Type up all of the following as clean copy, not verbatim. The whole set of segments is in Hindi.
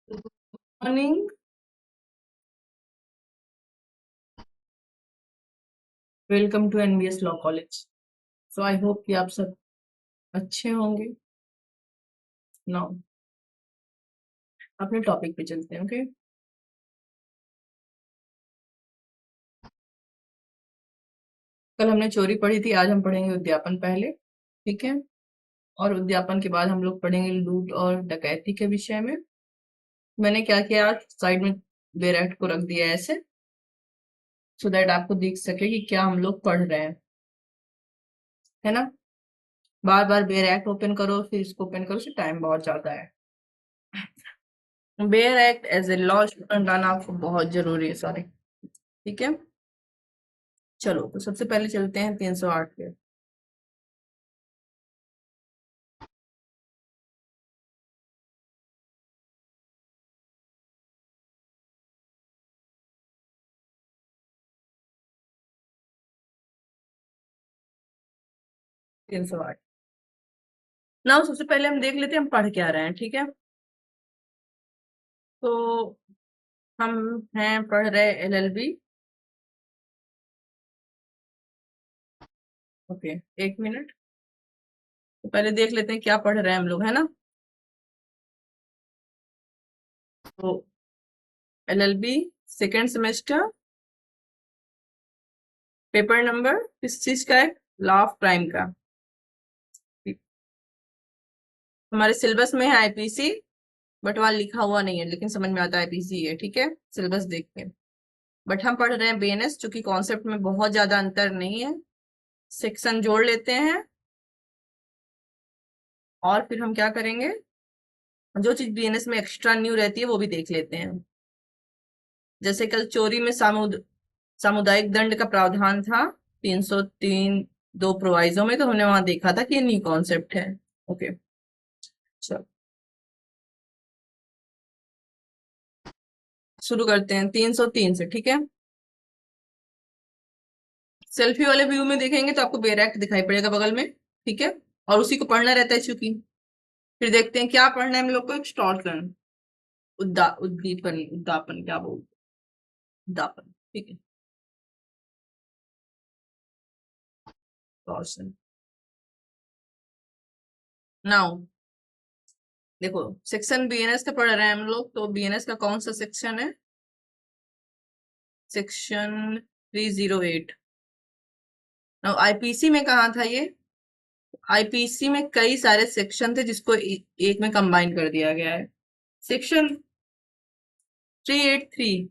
Morning, welcome to NBS law college. So I hope कि आप सब अच्छे होंगे। नाउ अपने टॉपिक पे चलते हैं। ओके, कल हमने चोरी पढ़ी थी, आज हम पढ़ेंगे उद्यापन पहले। ठीक है, और उद्यापन के बाद हम लोग पढ़ेंगे लूट और डकैती के विषय में। मैंने क्या किया, आज साइड में बेर एक्ट को रख दिया ऐसे, सो दैट आपको दिख सके कि क्या हम लोग पढ़ रहे हैं, है ना। बार बार बेर एक्ट ओपन करो फिर इसको ओपन करो, से टाइम बहुत ज्यादा है। Bare act as a law student लाना आपको बहुत जरूरी है सारे। ठीक है, चलो तो सबसे पहले चलते हैं 308 पे। तीन सौ आठ ना, सबसे पहले हम देख लेते हैं हम पढ़ क्या रहे हैं। ठीक है, तो हम हैं पढ़ रहे एलएलबी। ओके, एक मिनट, तो पहले देख लेते हैं क्या पढ़ रहे हैं हम लोग, है ना। तो LLB second semester, paper number किस चीज का है, लॉ ऑफ क्राइम का। हमारे सिलेबस में है आईपीसी, बट वहां लिखा हुआ नहीं है, लेकिन समझ में आता है आईपीसी है। ठीक है, सिलेबस देख के। बट हम पढ़ रहे हैं बीएनएस, चूंकि कॉन्सेप्ट में बहुत ज्यादा अंतर नहीं है। सेक्शन जोड़ लेते हैं और फिर हम क्या करेंगे, जो चीज बीएनएस में एक्स्ट्रा न्यू रहती है वो भी देख लेते हैं। जैसे कल चोरी में सामुदायिक दंड का प्रावधान था 303 दो प्रोवाइजो में, तो हमने वहां देखा था कि ये न्यू कॉन्सेप्ट है। ओके, चलो शुरू करते हैं 303 से। ठीक है, सेल्फी वाले व्यू में देखेंगे तो आपको बेर एक्ट दिखाई पड़ेगा बगल में। ठीक है, और उसी को पढ़ना रहता है चूंकि। फिर देखते हैं क्या पढ़ना है हम लोग को, एक्सटॉर्शन, उद्दीपन, उद्दापन, क्या बोलते, उद्दापन। ठीक है, एक्सटॉर्शन। नाउ देखो, सेक्शन बीएनएस का पढ़ रहे हैं हम लोग, तो बीएनएस का कौन सा सेक्शन है, सेक्शन 308। नाउ आईपीसी में कहा था ये, आईपीसी में कई सारे सेक्शन थे जिसको एक में कंबाइन कर दिया गया है। सेक्शन 383,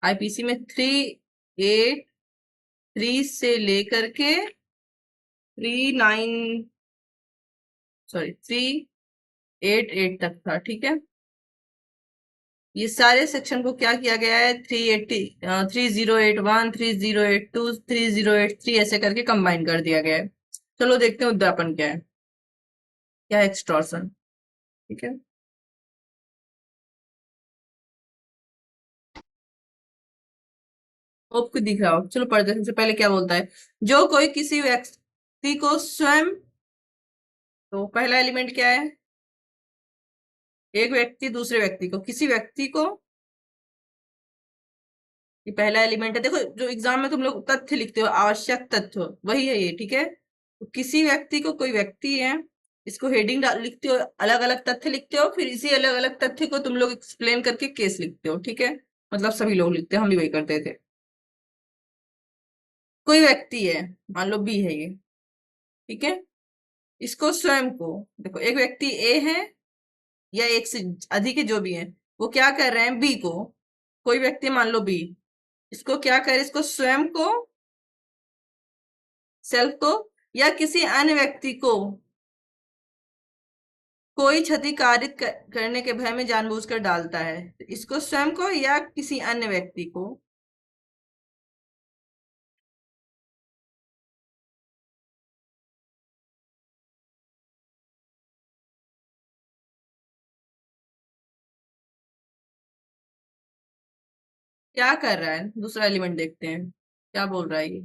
आईपीसी में 383 से लेकर के 39, सॉरी 388 तक था। ठीक है, ये सारे सेक्शन को क्या किया गया है, 380, 3081, 3082, 3083 ऐसे करके कंबाइन कर दिया गया है। चलो देखते हैं उद्यापन क्या है, क्या है एक्सटॉर्शन। ठीक है, आपको दिख रहा हो, चलो पढ़ते हैं। सबसे पहले क्या बोलता है, जो कोई किसी व्यक्ति को स्वयं, तो पहला एलिमेंट क्या है, एक व्यक्ति दूसरे व्यक्ति को, किसी व्यक्ति को, ये पहला एलिमेंट है। देखो जो एग्जाम में तुम लोग तथ्य लिखते हो, आवश्यक तथ्य, वही है ये। ठीक है, तो किसी व्यक्ति को, कोई व्यक्ति है, इसको हेडिंग लिखते हो, अलग अलग तथ्य लिखते हो, फिर इसी अलग अलग तथ्य को तुम लोग एक्सप्लेन करके केस लिखते हो। ठीक है, मतलब सभी लोग लिखते हैं, हम भी वही करते थे। कोई व्यक्ति है, मान लो बी है ये। ठीक है, इसको स्वयं को, देखो एक व्यक्ति ए है या एक से अधिक है, जो भी है, वो क्या कर रहे हैं, बी को, कोई व्यक्ति मान लो बी, इसको क्या करे, इसको स्वयं को, सेल्फ को, या किसी अन्य व्यक्ति को कोई क्षति कारित करने के भय में जानबूझकर डालता है, तो इसको स्वयं को या किसी अन्य व्यक्ति को क्या कर रहा है। दूसरा एलिमेंट देखते हैं क्या बोल रहा है ये,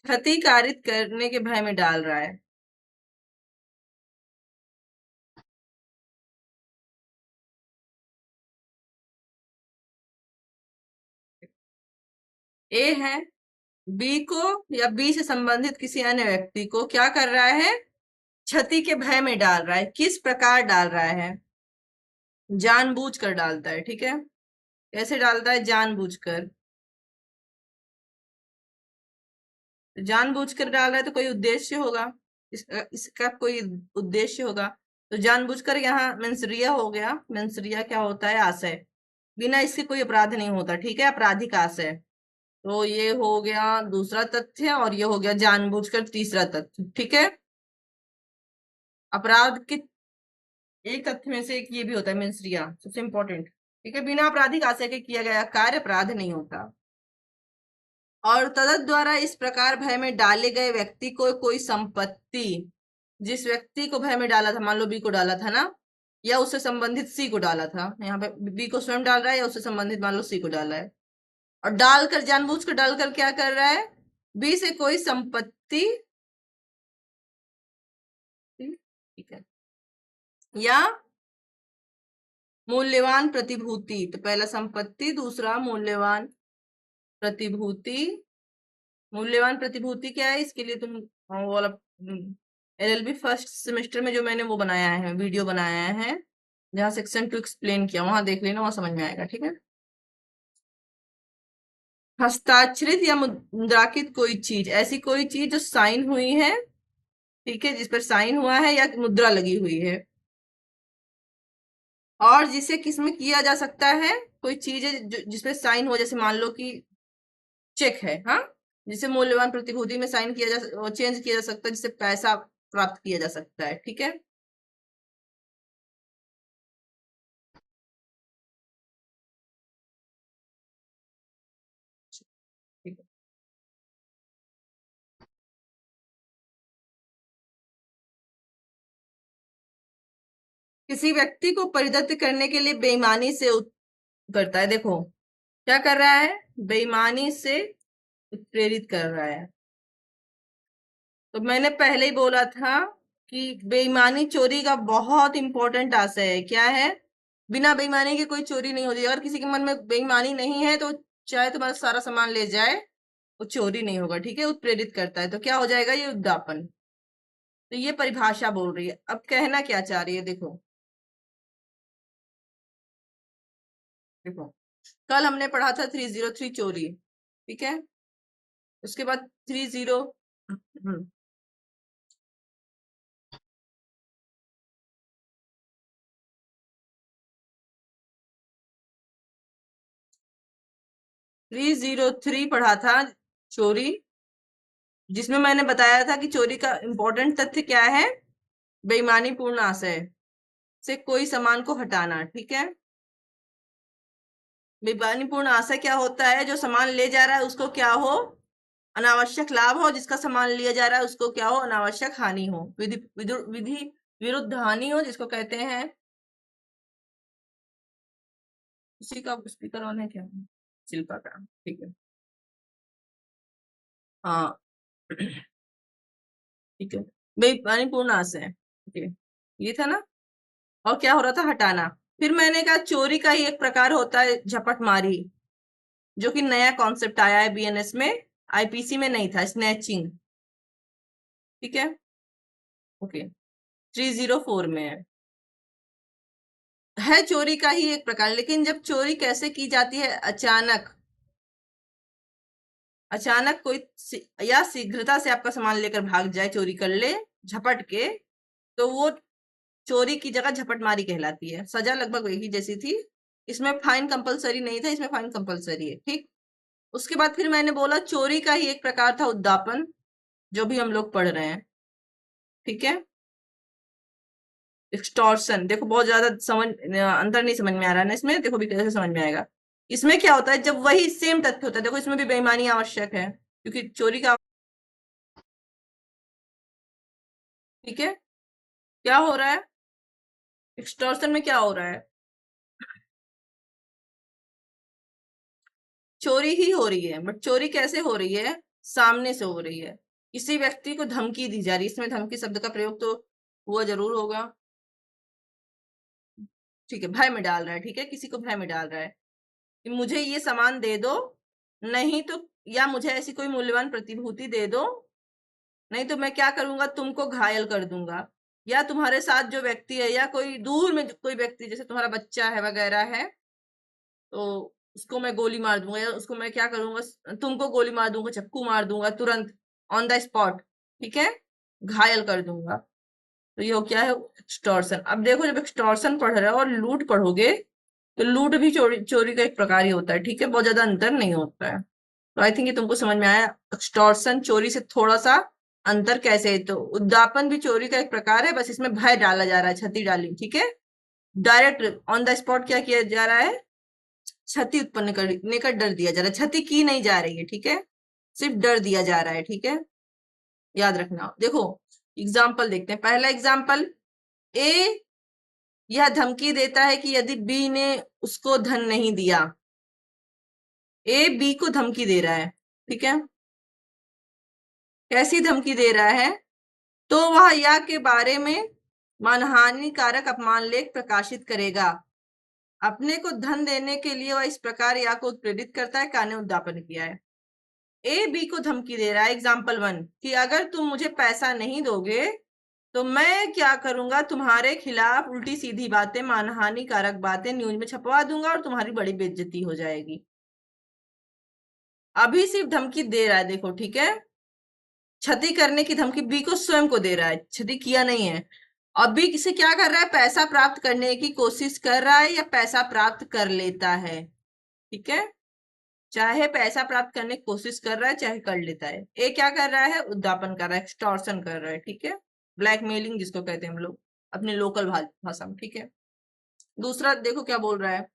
क्षति कारित करने के भय में डाल रहा है। ए है, बी को या बी से संबंधित किसी अन्य व्यक्ति को क्या कर रहा है, क्षति के भय में डाल रहा है। किस प्रकार डाल रहा है, जानबूझकर डालता है। ठीक है, कैसे डालता है, जानबूझकर। तो जानबूझकर डाल रहा है तो कोई उद्देश्य होगा, इसका कोई उद्देश्य होगा। तो जानबूझकर यहाँ मेंसरिया हो गया। मेंसरिया क्या होता है, आशय। बिना इसके कोई अपराध नहीं होता। ठीक है, आपराधिक आशय। तो ये हो गया दूसरा तथ्य और ये हो गया जानबूझकर तीसरा तथ्य। ठीक है, अपराध के एक तथ्य में से एक ये भी होता है, मेंसरिया सबसे इंपॉर्टेंट। ठीक है, बिना आपराधिक आशय के किया गया कार्य अपराध नहीं होता। और तदत द्वारा इस प्रकार भय में डाले गए व्यक्ति को कोई संपत्ति, जिस व्यक्ति को भय में डाला था, मान लो बी को डाला था ना, या उससे संबंधित सी को डाला था, यहाँ पे बी को स्वयं डाल रहा है या उससे संबंधित मान लो सी को डाला है, और डालकर जानबूझकर डालकर क्या कर रहा है, बी से कोई संपत्ति, ठीक है, या मूल्यवान प्रतिभूति। तो पहला संपत्ति, दूसरा मूल्यवान प्रतिभूति। मूल्यवान प्रतिभूति क्या है, इसके लिए तुम वो वाला एलएलबी फर्स्ट सेमेस्टर में जो मैंने वो बनाया है, वीडियो बनाया है, जहाँ सेक्शन 2 एक्सप्लेन किया, वहां देख लेना, वहां समझ में आएगा। ठीक है, हस्ताक्षरित या मुद्रांकित कोई चीज, ऐसी कोई चीज जो साइन हुई है, ठीक है, जिस पर साइन हुआ है या मुद्रा लगी हुई है, और जिसे किसमें किया जा सकता है, कोई चीज है जिसपे साइन हो, जैसे मान लो कि चेक है, हाँ, जिसे मूल्यवान प्रतिभूति में साइन किया जा, चेंज किया जा सकता है, जिससे पैसा प्राप्त किया जा सकता है। ठीक है, ठीक है। किसी व्यक्ति को परिदत्त करने के लिए बेईमानी से करता है, देखो क्या कर रहा है, बेईमानी से प्रेरित कर रहा है। तो मैंने पहले ही बोला था कि बेईमानी चोरी का बहुत इंपॉर्टेंट आशय है। क्या है, बिना बेईमानी के कोई चोरी नहीं होती। अगर किसी के मन में बेईमानी नहीं है तो चाहे तुम्हारा सारा सामान ले जाए, वो चोरी नहीं होगा। ठीक है, उत्प्रेरित करता है, तो क्या हो जाएगा, ये उद्दापन। तो ये परिभाषा बोल रही है। अब कहना क्या चाह रही है, देखो देखो, कल हमने पढ़ा था 303 चोरी, ठीक है, उसके बाद 30 303 पढ़ा था, चोरी, जिसमें मैंने बताया था कि चोरी का इंपॉर्टेंट तथ्य क्या है, बेईमानी पूर्ण आशय से कोई सामान को हटाना। ठीक है, बेईमानी पूर्ण आशय क्या होता है, जो सामान ले जा रहा है उसको क्या हो, अनावश्यक लाभ हो, जिसका सामान लिया जा रहा है उसको क्या हो, अनावश्यक हानि हो, विधि विरुद्ध हानि हो, जिसको कहते हैं, उसी का स्पीकर ऑन है क्या, शिल्पा का, ठीक है, हाँ ठीक है, बेईमानी पूर्ण आशय, ठीक है, ये था ना। और क्या हो रहा था, हटाना। फिर मैंने कहा चोरी का ही एक प्रकार होता है झपटमारी, जो कि नया कॉन्सेप्ट आया है बीएनएस में, आईपीसी में नहीं था, स्नैचिंग। ठीक है, ओके, 304 में है चोरी का ही एक प्रकार। लेकिन जब चोरी कैसे की जाती है, अचानक, अचानक कोई या शीघ्रता से आपका सामान लेकर भाग जाए, चोरी कर ले झपट के, तो वो चोरी की जगह झपटमारी कहलाती है। सजा लगभग वही जैसी थी, इसमें फाइन कंपलसरी नहीं था, इसमें फाइन कंपलसरी है। ठीक, उसके बाद फिर मैंने बोला चोरी का ही एक प्रकार था उद्दापन, जो भी हम लोग पढ़ रहे हैं। ठीक है, एक्सटॉर्शन, देखो बहुत ज्यादा समझ अंतर नहीं समझ में आ रहा है ना इसमें, देखो भी कैसे समझ में आएगा। इसमें क्या होता है, जब वही सेम तथ्य होता है, देखो इसमें भी बेईमानी आवश्यक है, क्योंकि चोरी का, ठीक है, क्या हो रहा है, एक्सटॉर्शन में क्या हो रहा है, चोरी ही हो रही है, बट चोरी कैसे हो रही है, सामने से हो रही है, किसी व्यक्ति को धमकी दी जा रही है, इसमें धमकी शब्द का प्रयोग तो हुआ जरूर होगा, ठीक है, भय में डाल रहा है, ठीक है, किसी को भय में डाल रहा है कि मुझे ये सामान दे दो, नहीं तो, या मुझे ऐसी कोई मूल्यवान प्रतिभूति दे दो, नहीं तो मैं क्या करूंगा, तुमको घायल कर दूंगा, या तुम्हारे साथ जो व्यक्ति है या कोई दूर में कोई व्यक्ति जैसे तुम्हारा बच्चा है वगैरह है, तो उसको मैं गोली मार दूंगा, या उसको मैं क्या करूंगा, तुमको गोली मार दूंगा, चक्कू मार दूंगा तुरंत, ऑन द स्पॉट, ठीक है, घायल कर दूंगा। तो ये क्या है, एक्सटॉर्शन। अब देखो, जब एक्सटॉर्शन पढ़ रहे हो और लूट पढ़ोगे, तो लूट भी चोरी चोरी का एक प्रकार ही होता है, ठीक है, बहुत ज्यादा अंतर नहीं होता है। तो आई थिंक ये तुमको समझ में आया, एक्सटॉर्शन चोरी से थोड़ा सा अंतर कैसे है। तो उद्यापन भी चोरी का एक प्रकार है, बस इसमें भय डाला जा रहा है, क्षति डाली, ठीक है, डायरेक्ट ऑन द स्पॉट क्या किया जा रहा है, क्षति उत्पन्न करने का डर दिया जा रहा है, क्षति की नहीं जा रही है, ठीक है, सिर्फ डर दिया जा रहा है, ठीक है, याद रखना। देखो एग्जाम्पल देखते हैं, पहला एग्जाम्पल, ए यह धमकी देता है कि यदि बी ने उसको धन नहीं दिया, ए बी को धमकी दे रहा है, ठीक है, कैसी धमकी दे रहा है, तो वह या के बारे में मानहानिकारक अपमान लेख प्रकाशित करेगा, अपने को धन देने के लिए वह इस प्रकार या को उत्प्रेरित करता है, का ने उद्यापन किया है। ए बी को धमकी दे रहा है, एग्जाम्पल 1, कि अगर तुम मुझे पैसा नहीं दोगे तो मैं क्या करूंगा, तुम्हारे खिलाफ उल्टी सीधी बातें, मानहानिकारक बातें न्यूज में छपवा दूंगा और तुम्हारी बड़ी बेइज्जती हो जाएगी। अभी सिर्फ धमकी दे रहा है, देखो, ठीक है, क्षति करने की धमकी बी को स्वयं को दे रहा है, क्षति किया नहीं है। अभी किसे क्या कर रहा है, पैसा प्राप्त करने की कोशिश कर रहा है या पैसा प्राप्त कर लेता है, ठीक है, चाहे पैसा प्राप्त करने की कोशिश कर रहा है चाहे कर लेता है। ए क्या कर रहा है, उद्यापन कर रहा है, एक्सटॉर्शन कर रहा है, ठीक है, ब्लैकमेलिंग जिसको कहते हैं हम लोग अपने लोकल भाषा में, ठीक है। दूसरा देखो क्या बोल रहा है,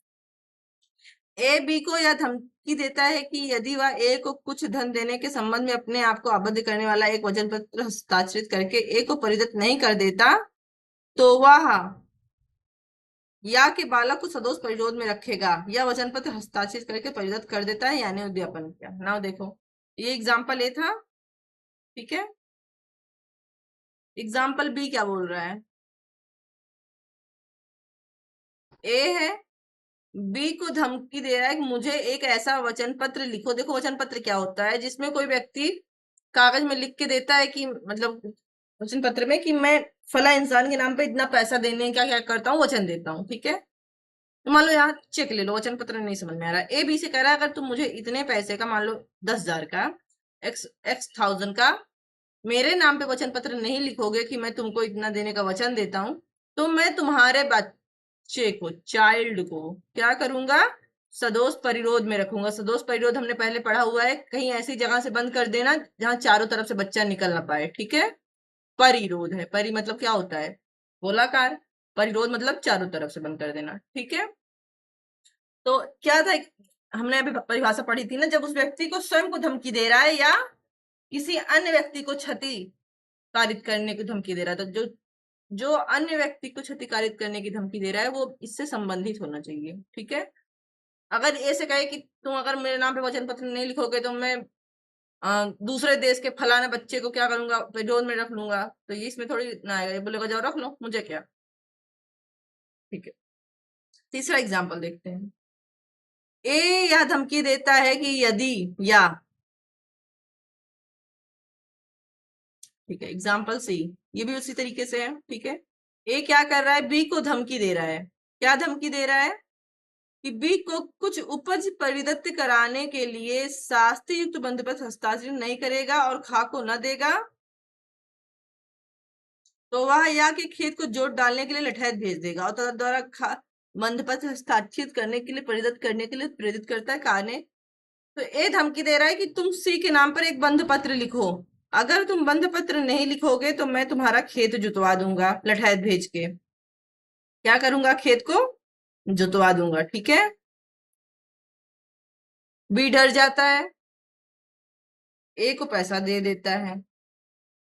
ए बी को यह धमकी देता है कि यदि वह ए को कुछ धन देने के संबंध में अपने आप को आबद्ध करने वाला एक वचन पत्र हस्ताक्षरित करके ए को परिदत्त नहीं कर देता, तो वह या के बालक को सदोष परिरोध में रखेगा, या वचन पत्र हस्ताक्षरित करके परिदत्त कर देता है, यानी उद्यापन किया। नाउ देखो, ये एग्जाम्पल ए था, ठीक है, एग्जाम्पल बी क्या बोल रहा है, ए है, बी को धमकी दे रहा है कि मुझे एक ऐसा वचन पत्र लिखो। देखो वचन पत्र क्या होता है, जिसमें कोई व्यक्ति कागज में लिख के देता है कि, मतलब वचन पत्र में, कि मैं फला इंसान के नाम पे इतना पैसा देने का क्या करता हूँ, वचन देता हूँ, ठीक है। तो मान लो यहाँ चेक ले लो, वचन पत्र नहीं समझ में आ रहा है, ए बी से कह रहा है अगर तुम मुझे इतने पैसे का, मान लो 10,000 का, एक्स थाउजेंड का मेरे नाम पे वचन पत्र नहीं लिखोगे कि मैं तुमको इतना देने का वचन देता हूं, तो मैं तुम्हारे बच्चे को, चाइल्ड को क्या करूंगा, सदोष परिरोध में रखूंगा। सदोष परिरोध हमने पहले पढ़ा हुआ है, कहीं ऐसी जगह से बंद कर देना जहां चारों तरफ से बच्चा निकल ना पाए, ठीक है, परिरोध है, परि मतलब क्या होता है, गोलाकार, परिरोध मतलब चारों तरफ से बंद कर देना, ठीक है। तो क्या था, हमने अभी परिभाषा पढ़ी थी ना, जब उस व्यक्ति को स्वयं को धमकी दे रहा है या किसी अन्य व्यक्ति को क्षति कारित करने की धमकी दे रहा है, तो जो जो अन्य व्यक्ति को क्षति कारित करने की धमकी दे रहा है वो इससे संबंधित होना चाहिए, ठीक है। अगर ऐसे कहे कि तुम अगर मेरे नाम पे वचन पत्र नहीं लिखोगे तो मैं दूसरे देश के फलाने बच्चे को क्या करूंगा, विरोध में रख लूंगा, तो ये इसमें थोड़ी ना आएगा, ये बोलेगा जाओ रख लो, मुझे क्या, ठीक है। तीसरा एग्जाम्पल देखते हैं, ए यह धमकी देता है कि यदि, या, ठीक है, एग्जाम्पल सी, ये भी उसी तरीके से है, ठीक है। ए क्या कर रहा है, बी को धमकी दे रहा है, क्या धमकी दे रहा है, कि बी को कुछ उपज परिदत्त कराने के लिए शास्त्री युक्त बंदोबस्त हस्ताक्षर नहीं करेगा और खा को न देगा, तो वह या के खेत को जोत डालने के लिए लठैत भेज देगा और द्वारा बंदोबस्त हस्ताक्षरित करने के लिए, परिदत्त करने के लिए प्रेरित करता है, का ने। तो ए धमकी दे रहा है कि तुम सी के नाम पर एक बंध पत्र लिखो, अगर तुम बंध पत्र नहीं लिखोगे तो मैं तुम्हारा खेत जुतवा दूंगा, लठैत भेज के क्या करूंगा, खेत को जुतवा दूंगा, ठीक है। बी डर जाता है, ए को पैसा दे देता है,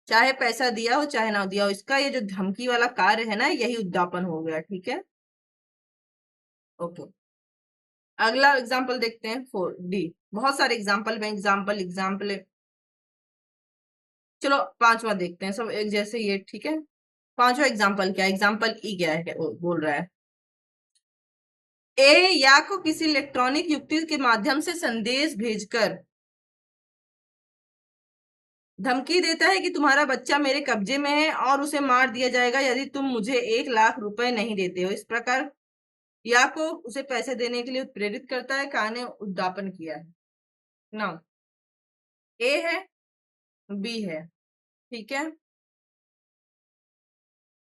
चाहे पैसा दिया हो चाहे ना दिया हो, इसका ये जो धमकी वाला कार्य है ना, यही उद्यापन हो गया, ठीक है, ओके। अगला एग्जाम्पल देखते हैं 4D, बहुत सारे एग्जाम्पल में एग्जाम्पल एग्जाम्पल चलो पांचवा देखते हैं, सब एक जैसे ये, ठीक है। पांचवा एग्जाम्पल क्या है, एग्जाम्पल ई क्या है, बोल रहा है ए या को किसी इलेक्ट्रॉनिक युक्ति के माध्यम से संदेश भेजकर धमकी देता है कि तुम्हारा बच्चा मेरे कब्जे में है और उसे मार दिया जाएगा यदि तुम मुझे 1 लाख रुपए नहीं देते हो। इस प्रकार या को उसे पैसे देने के लिए प्रेरित करता है, का ने उद्दापन किया है ना। ए है, बी है, ठीक है।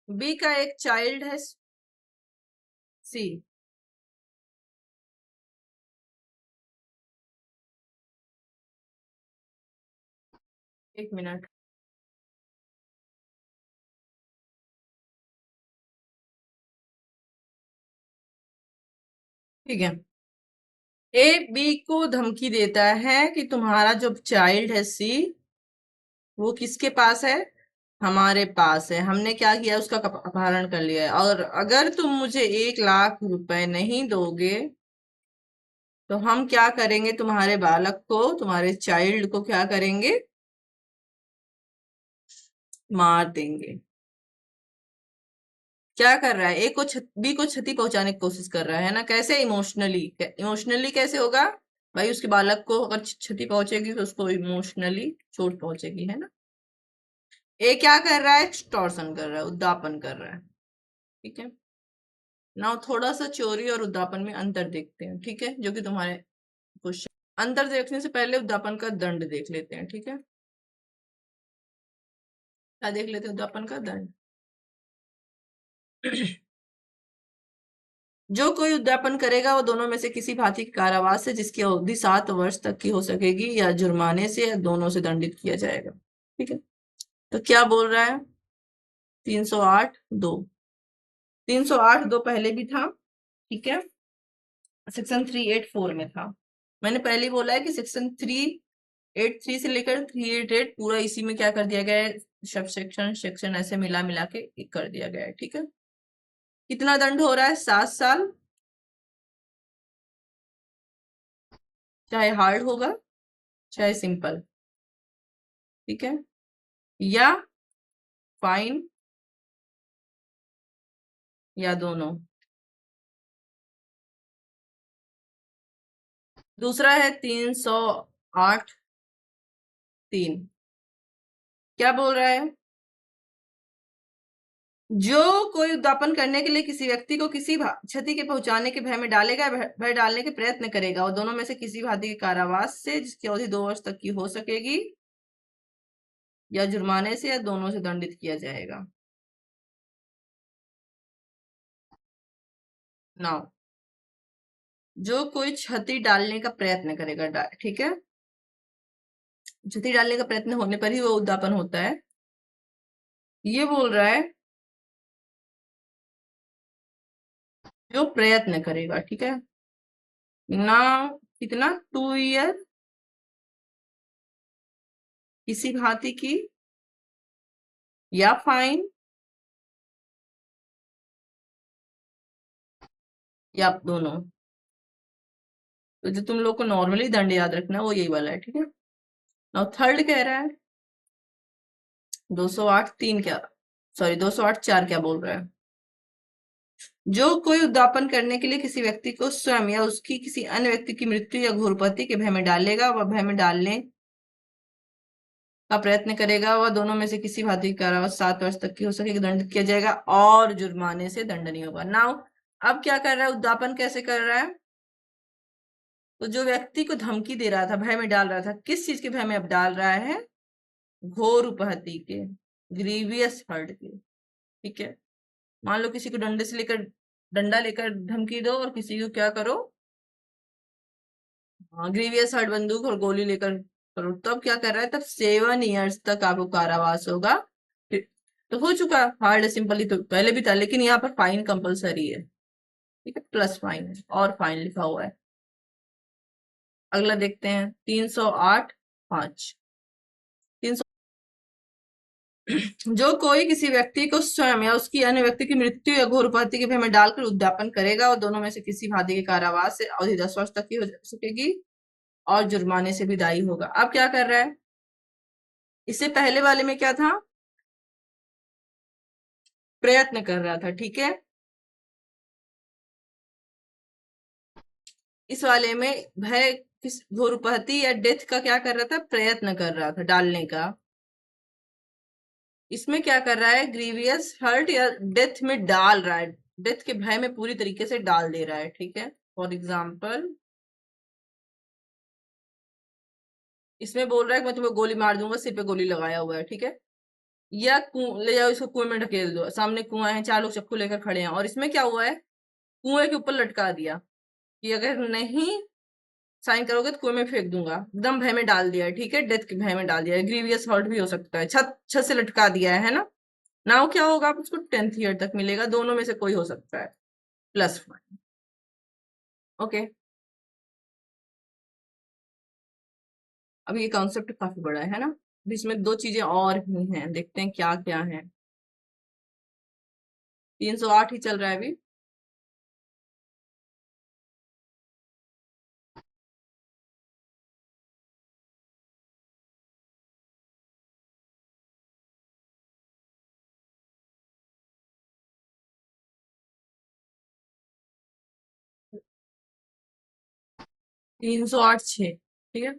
बी का एक चाइल्ड है सी। एक मिनट, ठीक है। ए बी को धमकी देता है कि तुम्हारा जो चाइल्ड है सी, वो किसके पास है, हमारे पास है। हमने क्या किया, उसका अपहरण कर लिया है, और अगर तुम मुझे 1 लाख रुपए नहीं दोगे तो हम क्या करेंगे, तुम्हारे बालक को, तुम्हारे चाइल्ड को क्या करेंगे, मार देंगे। क्या कर रहा है, ए को बी को क्षति पहुंचाने की कोशिश कर रहा है ना। कैसे, इमोशनली। इमोशनली कैसे होगा भाई, उसके बालक को अगर क्षति पहुंचेगी तो उसको इमोशनली चोट पहुंचेगी, है ना। ए क्या कर रहा है, एक्सटॉर्शन कर रहा है, उद्दापन कर रहा है, ठीक है ना। थोड़ा सा चोरी और उद्दापन में अंतर देखते हैं, ठीक है, जो कि तुम्हारे क्वेश्चन। अंतर देखने से पहले उद्दापन का दंड देख लेते हैं, ठीक है। क्या देख लेते हैं, उद्दापन का दंड। जो कोई उद्यापन करेगा वो दोनों में से किसी भांति के कारावास से जिसकी अवधि 7 वर्ष तक की हो सकेगी या जुर्माने से या दोनों से दंडित किया जाएगा, ठीक है। तो क्या बोल रहा है, 308(2). 308(2) पहले भी था, ठीक है, सेक्शन 384 में था। मैंने पहले ही बोला है कि सेक्शन 383 से लेकर 388 पूरा इसी में क्या कर दिया गया है, सब सेक्शन सेक्शन ऐसे मिला मिला के एक कर दिया गया है, ठीक है। कितना दंड हो रहा है, 7 साल, चाहे हार्ड होगा चाहे सिंपल, ठीक है, या फाइन या दोनों। दूसरा है 308(3). क्या बोल रहा है, जो कोई उद्यापन करने के लिए किसी व्यक्ति को किसी क्षति के पहुंचाने के भय में डालेगा, भय डालने के प्रयत्न करेगा, और दोनों में से किसी भांति के कारावास से जिसकी अवधि 2 वर्ष तक की हो सकेगी या जुर्माने से या दोनों से दंडित किया जाएगा। नाउ, जो कोई क्षति डालने का प्रयत्न करेगा, ठीक है, क्षति डालने का प्रयत्न होने पर ही वो उद्यापन होता है। ये बोल रहा है जो प्रयत्न करेगा, ठीक है ना। कितना, 2 ईयर किसी भांति की, या फाइन या दोनों। तो जो तुम लोग को नॉर्मली दंड याद रखना है वो यही वाला है, ठीक है। नाउ थर्ड कह रहा है 208(3) क्या, सॉरी 208(4) क्या बोल रहा है, जो कोई उद्यापन करने के लिए किसी व्यक्ति को स्वयं या उसकी किसी अन्य व्यक्ति की मृत्यु या घोरपति के भय में डालेगा, वह भय में डालने का प्रयत्न करेगा, वह दोनों में से किसी भांति की कारावास 7 वर्ष तक की हो सकेगी, दंडित किया जाएगा और जुर्माने से दंड नहीं होगा। नाउ अब क्या कर रहा है, उद्यापन कैसे कर रहा है, तो जो व्यक्ति को धमकी दे रहा था, भय में डाल रहा था, किस चीज के भय में अब डाल रहा है, घोर उपहति के, ग्रीवियस हर्ट के, ठीक है। मान लो किसी को डंडा लेकर धमकी दो और किसी को क्या करो, हाँ, ग्रीवियस हर्ट, बंदूक और गोली लेकर करो, तब क्या कर रहा है, तब 7 ईयर्स तक आपको कारावास होगा। तो हो चुका, हार्ड सिंपली तो पहले भी था, लेकिन यहाँ पर फाइन कंपलसरी है, ठीक है, प्लस फाइन है और फाइन लिखा हुआ है। अगला देखते हैं 308(5). जो कोई किसी व्यक्ति को स्वयं या उसकी अन्य व्यक्ति की मृत्यु या घोरपति के भय में डालकर उद्यापन करेगा और दोनों में से किसी भांति के कारावास से अवधि 10 वर्ष तक की हो सकेगी और जुर्माने से भी दायी होगा। अब क्या कर रहा है, इससे पहले वाले में क्या था, प्रयत्न कर रहा था, ठीक है। इस वाले में भय किस भूरुपहती या डेथ का क्या कर रहा था, प्रयत्न कर रहा था डालने का। इसमें क्या कर रहा है, ग्रीवियस हर्ट या डेथ में डाल रहा है, डेथ के भय में पूरी तरीके से डाल दे रहा है, ठीक है। फॉर एग्जाम्पल इसमें बोल रहा है कि मैं तुम्हें गोली मार दूंगा, सिर पे गोली लगाया हुआ है, ठीक है। या ले जाओ इसको कुएं में ढकेल दो, सामने कुआं है, चार लोग चाकू लेकर खड़े हैं, और इसमें क्या हुआ है, कुएं के ऊपर लटका दिया कि अगर नहीं साइन करोगे तो कुएं में फेंक दूंगा, एकदम भय में डाल दिया है, ठीक है, डेथ के भय में डाल दिया है। ग्रीवियस हर्ट भी हो सकता है, छत छत से लटका दिया है ना। नाउ क्या होगा, आप उसको 10th ईयर तक मिलेगा, दोनों में से कोई हो सकता है, +1। ओके। अब ये कॉन्सेप्ट काफी बड़ा है ना, अब इसमें दो चीजें और भी हैं, देखते हैं क्या क्या है। 308 ही चल रहा है अभी। 308(6), ठीक है।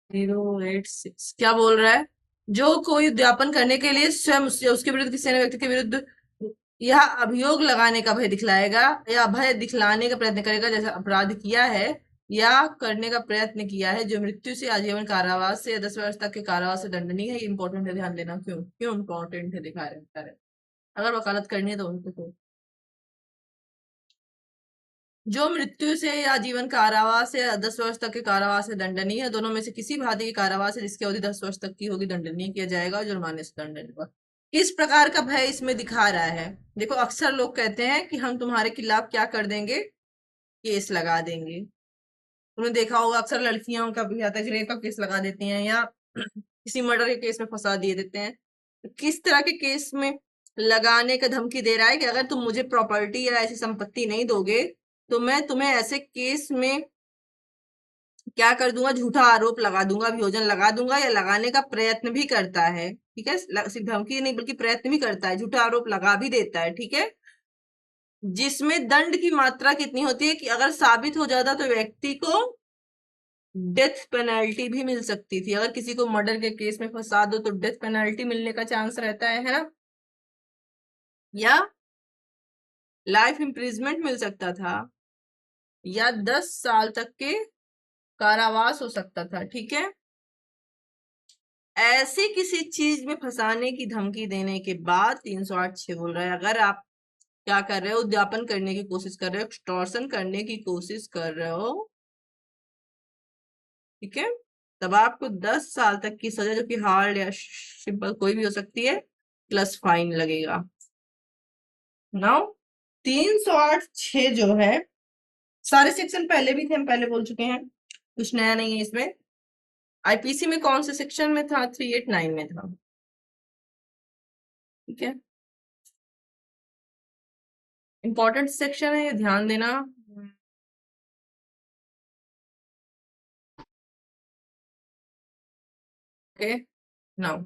086 क्या बोल रहा है, जो कोई उद्यापन करने के लिए स्वयं उसके विरुद्ध किसी अन्य व्यक्ति के विरुद्ध यह अभियोग लगाने का भय दिखलाएगा या भय दिखलाने का प्रयत्न करेगा, जैसा अपराध किया है या करने का प्रयत्न किया है, जो मृत्यु से आजीवन कारावास से या 10 वर्ष तक के कारावास से दंडनीय है। ये इंपॉर्टेंट है, ध्यान देना। क्यों क्यों इंपॉर्टेंट है, दिखा रहे हैं। अगर वकालत करनी है तो उनको तो जो मृत्यु से या आजीवन कारावास या 10 वर्ष तक के कारावास से दंडनीय है, दोनों में से किसी भांति के कारावास है जिसकी अवधि 10 वर्ष तक की होगी, दंडनीय किया जाएगा और जुर्माने से दंडनीय होगा। किस प्रकार का भय इसमें दिखा रहा है, देखो अक्सर लोग कहते हैं कि हम तुम्हारे खिलाफ क्या कर देंगे, केस लगा देंगे। तुमने देखा होगा अक्सर लड़कियों का भी आता है, रेप का केस लगा देती हैं या किसी मर्डर के केस में फंसा दिए देते हैं। तो किस तरह के केस में लगाने का धमकी दे रहा है कि अगर तुम मुझे प्रॉपर्टी या ऐसी संपत्ति नहीं दोगे तो मैं तुम्हें ऐसे केस में क्या कर दूंगा, झूठा आरोप लगा दूंगा, अभियोजन लगा दूंगा, या लगाने का प्रयत्न भी करता है, ठीक है। सिर्फ धमकी नहीं बल्कि प्रयत्न भी करता है, झूठा आरोप लगा भी देता है, ठीक है। जिसमें दंड की मात्रा कितनी होती है कि अगर साबित हो जाता तो व्यक्ति को डेथ पेनल्टी भी मिल सकती थी। अगर किसी को मर्डर के केस में फंसा दो तो डेथ पेनल्टी मिलने का चांस रहता है ना, या लाइफ इम्प्रिजमेंट मिल सकता था, या 10 साल तक के कारावास हो सकता था, ठीक है। ऐसी किसी चीज में फंसाने की धमकी देने के बाद 308(6) बोल रहा है, अगर आप क्या कर रहे हो, उद्यापन करने की कोशिश कर रहे हो, एक्सटॉर्शन करने की कोशिश कर रहे हो, ठीक है, तब आपको 10 साल तक की सजा, जो कि हार्ड या सिंपल कोई भी हो सकती है, प्लस फाइन लगेगा। नाउ 308(6) जो है, सारे सेक्शन पहले भी थे, हम पहले बोल चुके हैं, कुछ नया नहीं है इसमें। आईपीसी में कौन से सेक्शन में था, 389 में था, ठीक है। इंपॉर्टेंट सेक्शन है, ये ध्यान देना। ओके। नाउ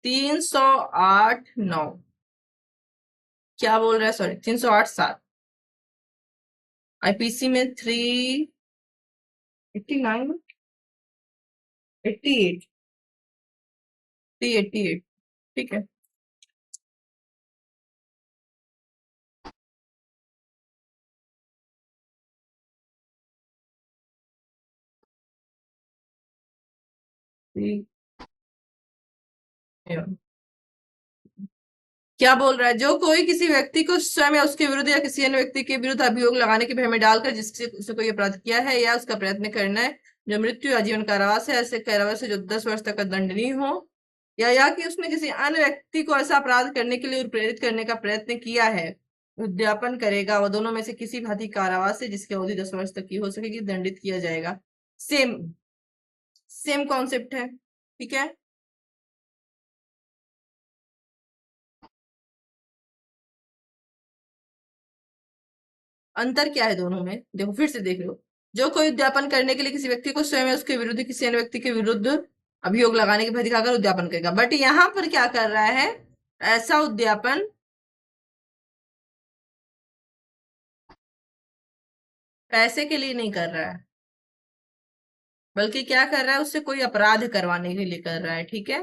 308(9) क्या बोल रहा है, सॉरी 308(7), आईपीसी में 389, 88, 388, ठीक है। क्या बोल रहा है, जो कोई किसी व्यक्ति को स्वयं या उसके विरुद्ध या किसी अन्य व्यक्ति के विरुद्ध अभियोग लगाने के भय में डालकर जिससे उसने कोई अपराध किया है या उसका प्रयत्न करना है, जो मृत्यु या जीवन कारावास है, ऐसे कारावास से जो 10 वर्ष तक का दंडनीय हो, या कि उसने किसी अन्य व्यक्ति को ऐसा अपराध करने के लिए प्रेरित करने का प्रयत्न किया है, उद्यापन करेगा, वह दोनों में से किसी भांति कारावास से जिसकी अवधि 10 वर्ष तक की हो सकेगी, दंडित किया जाएगा। सेम सेम कॉन्सेप्ट है, ठीक है। अंतर क्या है दोनों में, देखो फिर से देख लो। जो कोई उद्यापन करने के लिए किसी व्यक्ति को स्वयं या उसके विरुद्ध किसी अन्य व्यक्ति के विरुद्ध अभियोग लगाने की भय दिखाकर उद्यापन करेगा। बट यहां पर क्या कर रहा है, ऐसा उद्यापन पैसे के लिए नहीं कर रहा है, बल्कि क्या कर रहा है, उससे कोई अपराध करवाने के लिए कर रहा है। ठीक है,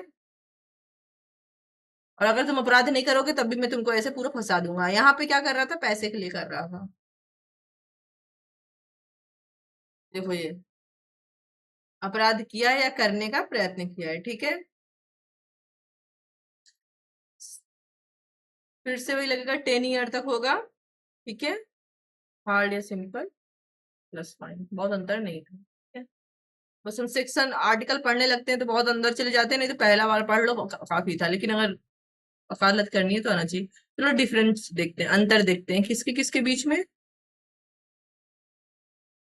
और अगर तुम अपराध नहीं करोगे तब भी मैं तुमको ऐसे पूरा फंसा दूंगा। यहाँ पे क्या कर रहा था, पैसे के लिए कर रहा था। देखो ये अपराध किया या करने का प्रयत्न किया है। ठीक है, फिर से वही लगेगा, 10 ईयर तक होगा। ठीक है, हार्ड या सिंपल प्लस फाइन, बहुत अंतर नहीं था। ठीक है, बस हम सेक्शन आर्टिकल पढ़ने लगते हैं तो बहुत अंदर चले जाते हैं, नहीं तो पहला बार पढ़ लो काफी था। लेकिन अगर वकालत करनी है तो आना चाहिए। चलो डिफरेंस देखते हैं, अंतर देखते हैं किसके किसके बीच में,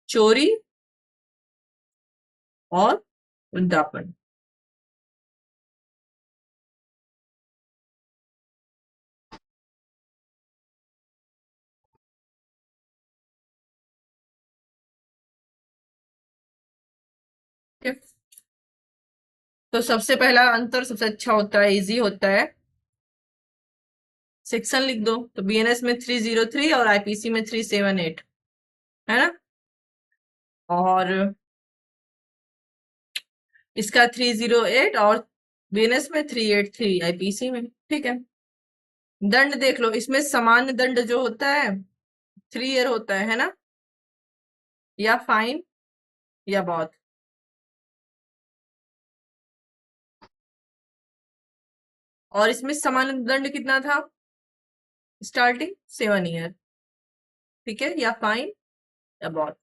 चोरी और उद्यापन। ठीक है, तो सबसे पहला अंतर सबसे अच्छा होता है, इजी होता है, सेक्शन लिख दो। तो बीएनएस में 303 और आईपीसी में 378, है ना। और इसका 308 और बीएनएस में 383 आईपीसी में। ठीक है, दंड देख लो, इसमें सामान्य दंड जो होता है 3 ईयर होता है ना, या फाइन या बहुत। और इसमें सामान्य दंड कितना था, स्टार्टिंग 7 ईयर। ठीक है, या फाइन या बहुत।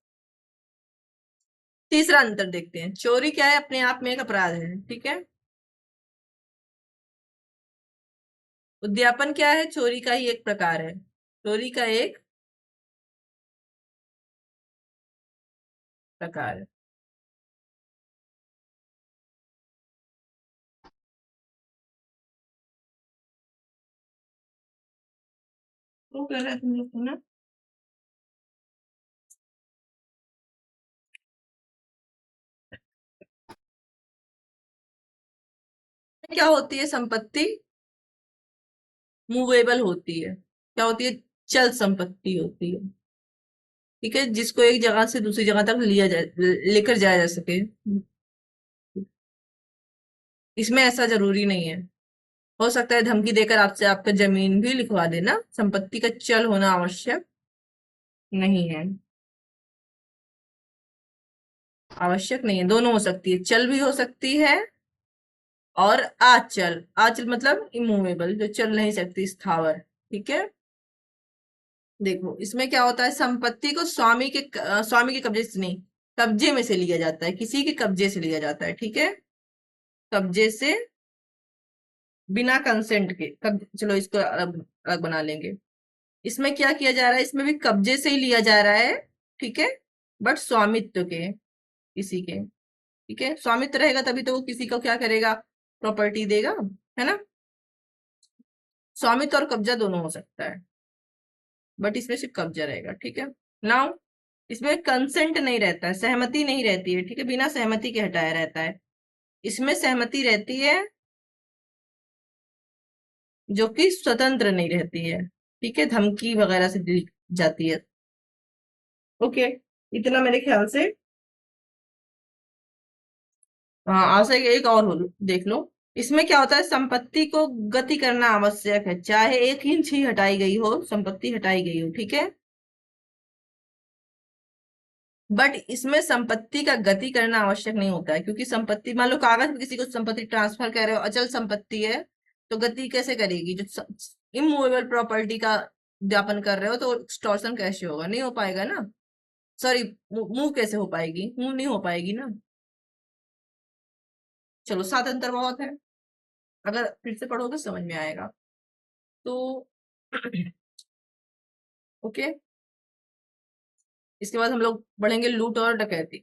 तीसरा अंतर देखते हैं, चोरी क्या है, अपने आप में एक अपराध है। ठीक है, उद्यापन क्या है, चोरी का ही एक प्रकार है, चोरी का एक प्रकार है। वो कह रहा है तुम लोग को ना, क्या होती है संपत्ति, मूवेबल होती है। क्या होती है, चल संपत्ति होती है। ठीक है, जिसको एक जगह से दूसरी जगह तक लिया जाए, लेकर जाया जा सके। इसमें ऐसा जरूरी नहीं है, हो सकता है धमकी देकर आपसे आपका जमीन भी लिखवा देना, संपत्ति का चल होना आवश्यक नहीं है। आवश्यक नहीं है, दोनों हो सकती है, चल भी हो सकती है और आचल। आचल मतलब इमूवेबल, जो चल नहीं सकती, स्थावर। ठीक है, देखो इसमें क्या होता है, संपत्ति को स्वामी के कब्जे से नहीं, कब्जे में से लिया जाता है, किसी के कब्जे से लिया जाता है। ठीक है, कब्जे से, बिना कंसेंट के चलो इसको अलग अलग बना लेंगे। इसमें क्या किया जा रहा है, इसमें भी कब्जे से ही लिया जा रहा है। ठीक है, बट स्वामित्व के, किसी के। ठीक है, स्वामित्व रहेगा तभी तो वो किसी को क्या करेगा, प्रॉपर्टी देगा, है ना। स्वामित्व और कब्जा दोनों हो सकता है, बट इसमें सिर्फ कब्जा रहेगा। ठीक है, नाउ इसमें कंसेंट नहीं रहता है, सहमति नहीं रहती है। ठीक है, बिना सहमति के हटाया रहता है। इसमें सहमति रहती है, जो कि स्वतंत्र नहीं रहती है। ठीक है, धमकी वगैरह से दी जाती है। ओके, इतना मेरे ख्याल से। हाँ, आशा एक और हो, देख लो। इसमें क्या होता है, संपत्ति को गति करना आवश्यक है, चाहे 1 इंच ही हटाई गई हो, संपत्ति हटाई गई हो। ठीक है, बट इसमें संपत्ति का गति करना आवश्यक नहीं होता है, क्योंकि संपत्ति, मान लो कागज पे किसी को संपत्ति ट्रांसफर कर रहे हो, अचल संपत्ति है, तो गति कैसे करेगी, जो इमूवेबल प्रॉपर्टी का ज्ञापन कर रहे हो, तो एक्सटॉर्शन कैसे होगा, नहीं हो पाएगा ना। सॉरी, मूव कैसे हो पाएगी, मूव नहीं हो पाएगी ना। चलो, 7 अंतर बहुत है, अगर फिर से पढ़ोगे समझ में आएगा। तो ओके, इसके बाद हम लोग पढ़ेंगे लूट और डकैती।